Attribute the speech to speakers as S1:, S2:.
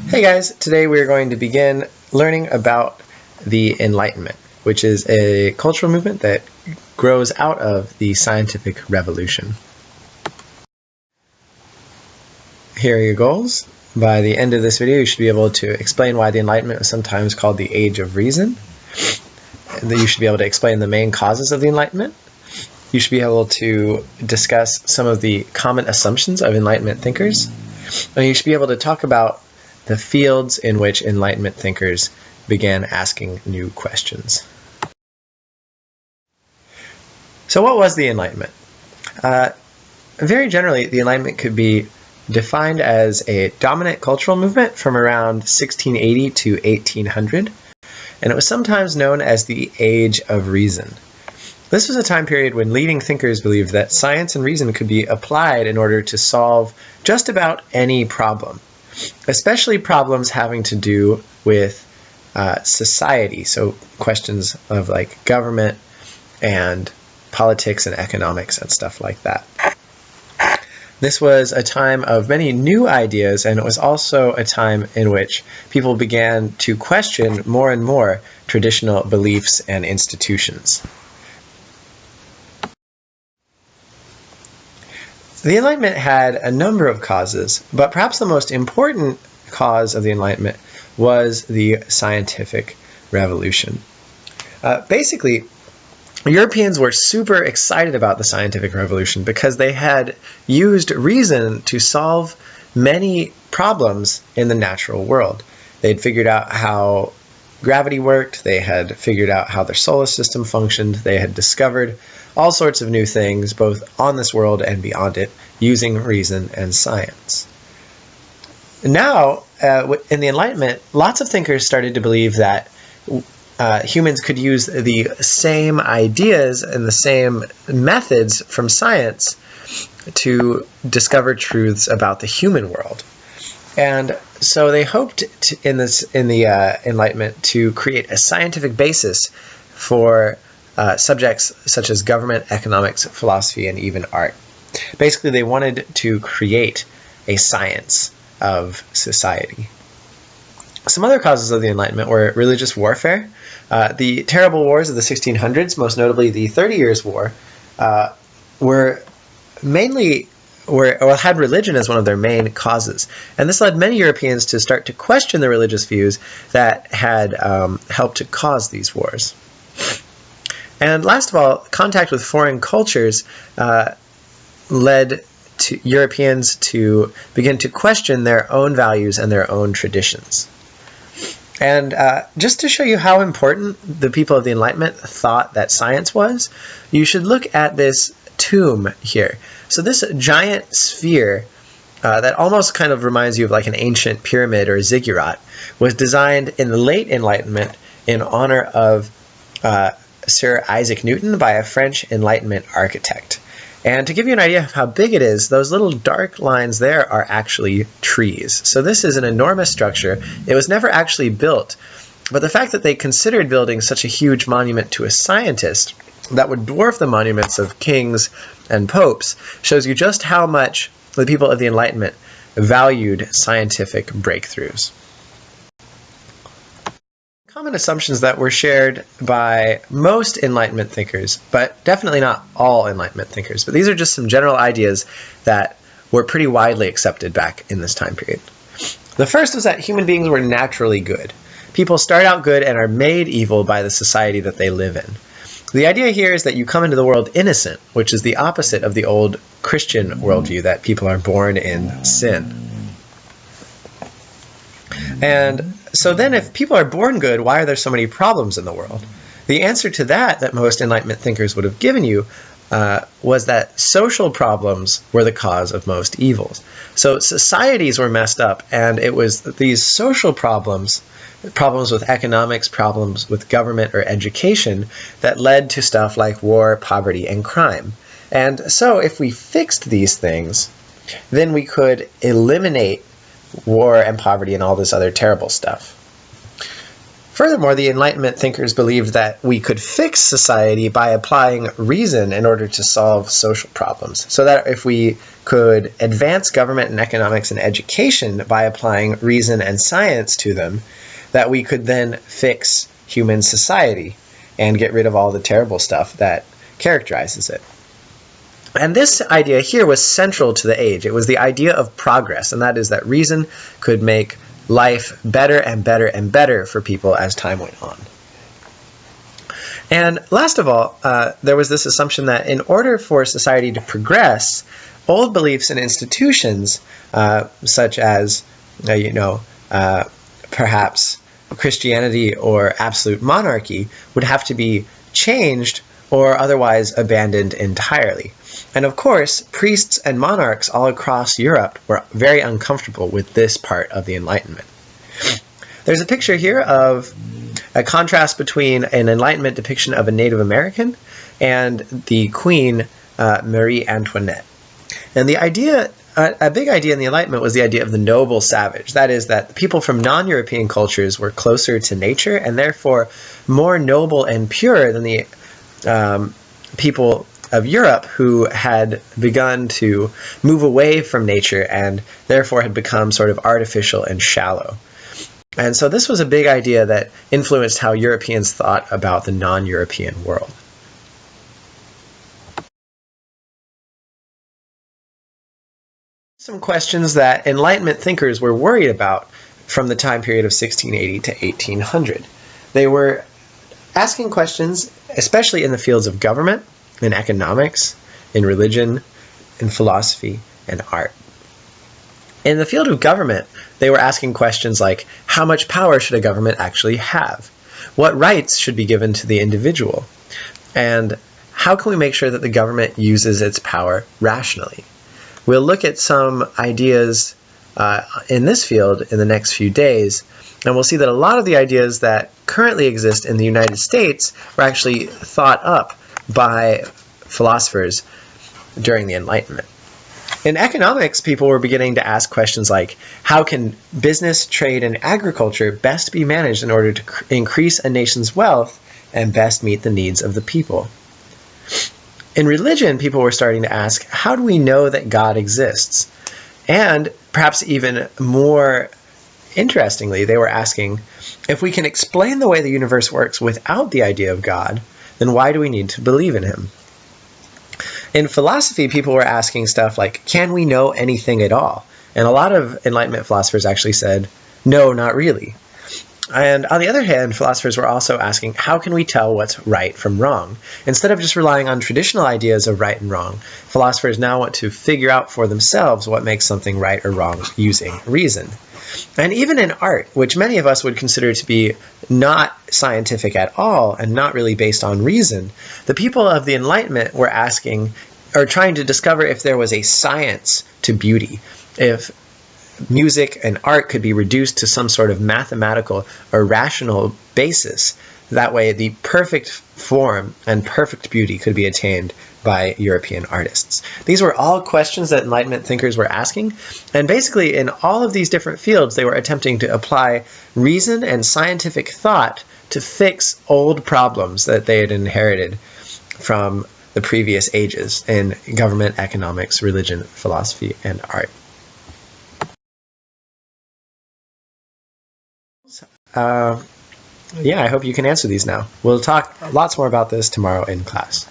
S1: Hey guys, today we're going to begin learning about the Enlightenment, which is a cultural movement that grows out of the scientific revolution. Here are your goals. By the end of this video, you should be able to explain why the Enlightenment was sometimes called the Age of Reason. And then you should be able to explain the main causes of the Enlightenment. You should be able to discuss some of the common assumptions of Enlightenment thinkers. And you should be able to talk about the fields in which Enlightenment thinkers began asking new questions. So what was the Enlightenment? Very generally, the Enlightenment could be defined as a dominant cultural movement from around 1680 to 1800, and it was sometimes known as the Age of Reason. This was a time period when leading thinkers believed that science and reason could be applied in order to solve just about any problem, especially problems having to do with society, so questions of like government and politics and economics and stuff like that. This was a time of many new ideas, and it was also a time in which people began to question more and more traditional beliefs and institutions. The Enlightenment had a number of causes, but perhaps the most important cause of the Enlightenment was the scientific revolution. Basically, Europeans were super excited about the scientific revolution because they had used reason to solve many problems in the natural world. They'd figured out how gravity worked, they had figured out how their solar system functioned, they had discovered all sorts of new things, both on this world and beyond it, using reason and science. Now, in the Enlightenment, lots of thinkers started to believe that humans could use the same ideas and the same methods from science to discover truths about the human world. And so they hoped in the Enlightenment to create a scientific basis for subjects such as government, economics, philosophy, and even art. Basically, they wanted to create a science of society. Some other causes of the Enlightenment were religious warfare. The terrible wars of the 1600s, most notably the 30 Years' War, had religion as one of their main causes. And this led many Europeans to start to question the religious views that had helped to cause these wars. And last of all, contact with foreign cultures led to Europeans to begin to question their own values and their own traditions. And just to show you how important the people of the Enlightenment thought that science was, you should look at this tomb here. So this giant sphere that almost kind of reminds you of like an ancient pyramid or a ziggurat was designed in the late Enlightenment in honor of Sir Isaac Newton by a French Enlightenment architect. And to give you an idea of how big it is, those little dark lines there are actually trees. So this is an enormous structure. It was never actually built, but the fact that they considered building such a huge monument to a scientist that would dwarf the monuments of kings and popes shows you just how much the people of the Enlightenment valued scientific breakthroughs. Common assumptions that were shared by most Enlightenment thinkers, but definitely not all Enlightenment thinkers. But these are just some general ideas that were pretty widely accepted back in this time period. The first was that human beings were naturally good. People start out good and are made evil by the society that they live in. The idea here is that you come into the world innocent, which is the opposite of the old Christian worldview that people are born in sin. And so then if people are born good, why are there so many problems in the world? The answer to that most Enlightenment thinkers would have given you was that social problems were the cause of most evils. So societies were messed up, and it was these social problems with economics, problems with government or education, that led to stuff like war, poverty, and crime. And so if we fixed these things, then we could eliminate war and poverty and all this other terrible stuff. Furthermore, the Enlightenment thinkers believed that we could fix society by applying reason in order to solve social problems. So that if we could advance government and economics and education by applying reason and science to them, that we could then fix human society and get rid of all the terrible stuff that characterizes it. And this idea here was central to the age. It was the idea of progress, and that is that reason could make life better and better and better for people as time went on. And last of all, there was this assumption that in order for society to progress, old beliefs and institutions, such as, perhaps Christianity or absolute monarchy, would have to be changed or otherwise abandoned entirely. And of course, priests and monarchs all across Europe were very uncomfortable with this part of the Enlightenment. There's a picture here of a contrast between an Enlightenment depiction of a Native American and the Queen, Marie Antoinette. And the idea, a big idea in the Enlightenment was the idea of the noble savage. That is, that the people from non-European cultures were closer to nature and therefore more noble and pure than the people of Europe who had begun to move away from nature and therefore had become sort of artificial and shallow. And so this was a big idea that influenced how Europeans thought about the non-European world. Some questions that Enlightenment thinkers were worried about from the time period of 1680 to 1800. They were asking questions, especially in the fields of government, in economics, in religion, in philosophy, and art. In the field of government, they were asking questions like, how much power should a government actually have? What rights should be given to the individual? And how can we make sure that the government uses its power rationally? We'll look at some ideas in this field in the next few days, and we'll see that a lot of the ideas that currently exist in the United States were actually thought up by philosophers during the Enlightenment. In economics, people were beginning to ask questions like, how can business, trade, and agriculture best be managed in order to increase a nation's wealth and best meet the needs of the people? In religion, people were starting to ask, how do we know that God exists? And perhaps even more interestingly, they were asking, if we can explain the way the universe works without the idea of God, then why do we need to believe in him? In philosophy, people were asking stuff like, can we know anything at all? And a lot of Enlightenment philosophers actually said, no, not really. And on the other hand, philosophers were also asking, how can we tell what's right from wrong? Instead of just relying on traditional ideas of right and wrong, philosophers now want to figure out for themselves what makes something right or wrong using reason. And even in art, which many of us would consider to be not scientific at all and not really based on reason, the people of the Enlightenment were asking, or trying to discover if there was a science to beauty, if music and art could be reduced to some sort of mathematical or rational basis. That way, the perfect form and perfect beauty could be attained by European artists. These were all questions that Enlightenment thinkers were asking, and basically in all of these different fields, they were attempting to apply reason and scientific thought to fix old problems that they had inherited from the previous ages in government, economics, religion, philosophy, and art. I hope you can answer these now. We'll talk lots more about this tomorrow in class.